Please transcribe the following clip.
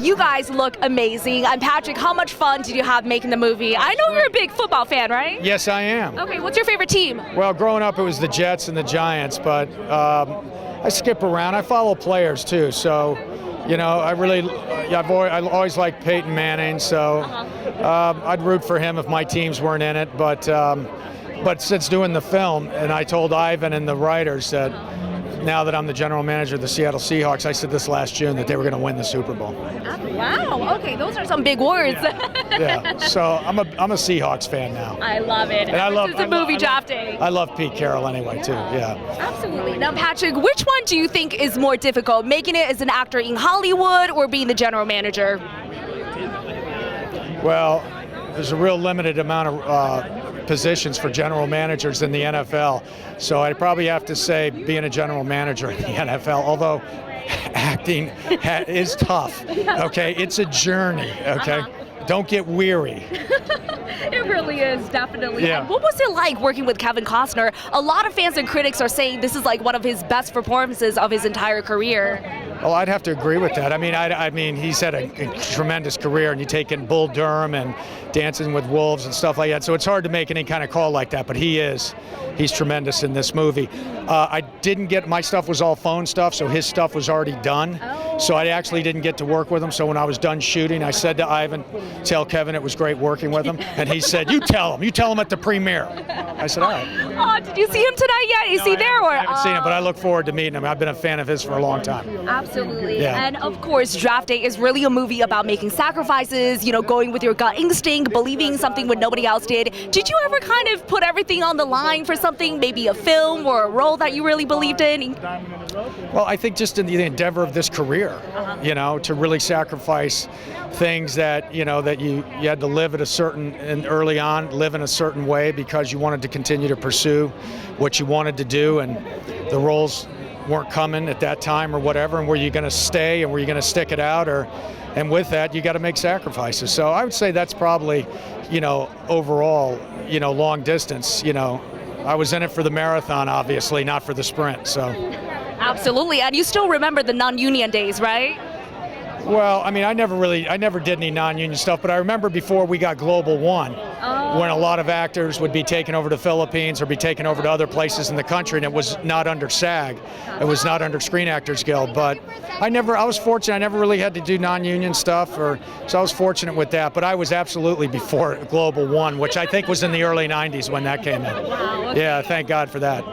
you guys look amazing. And Patrick, how much fun did you have making the movie? I know you're a big football fan, right? Yes, I am. Okay, what's your favorite team? Well, growing up, it was the Jets and the Giants, but I skip around. I follow players too, so I always liked Peyton Manning, so I'd root for him if my teams weren't in it. But since doing the film, and I told Ivan and the writers that now that I'm the general manager of the Seattle Seahawks, I said this last June that they were going to win the Super Bowl. Wow. Okay, those are some big words. Yeah. So I'm a Seahawks fan now. I love it. And I love the movie Draft Day. I love Pete Carroll anyway too. Yeah. Absolutely. Now, Patrick, which one do you think is more difficult, making it as an actor in Hollywood or being the general manager? Well, there's a real limited amount of positions for general managers in the NFL. So I'd probably have to say being a general manager in the NFL, although acting is tough, okay? It's a journey, okay? Don't get weary. It really is, definitely. Yeah. And what was it like working with Kevin Costner? A lot of fans and critics are saying this is like one of his best performances of his entire career. Well, I'd have to agree with that. I mean, he's had a tremendous career, and you take in Bull Durham and Dancing with Wolves and stuff like that. So it's hard to make any kind of call like that, but he's tremendous in this movie. I didn't get, my stuff was all phone stuff, so his stuff was already done. So I actually didn't get to work with him. So when I was done shooting, I said to Ivan, tell Kevin it was great working with him. And he said, you tell him at the premiere. I said, all right. Oh, did you see him tonight yet? Is he there? I haven't seen him, but I look forward to meeting him. I've been a fan of his for a long time. Absolutely. Yeah. And of course, Draft Day is really a movie about making sacrifices, going with your gut instinct, believing something when nobody else did. Did you ever kind of put everything on the line for something, maybe a film or a role that you really believed in? Well, I think just in the endeavor of this career, to really sacrifice things that, that you had to live at a certain, and early on, live in a certain way because you wanted to continue to pursue what you wanted to do, and the roles weren't coming at that time or whatever, and were you going to stay and were you going to stick it out, and with that you got to make sacrifices. So I would say that's probably, overall, long distance, I was in it for the marathon, obviously, not for the sprint, so. Absolutely, and you still remember the non-union days, right? Well, I mean, I never did any non-union stuff, but I remember before we got Global One, when a lot of actors would be taken over to the Philippines or be taken over to other places in the country, and it was not under SAG, it was not under Screen Actors Guild, but I was fortunate, I never really had to do non-union stuff, so I was fortunate with that, but I was absolutely before Global One, which I think was in the early 90s when that came in. Wow, okay. Yeah, thank God for that.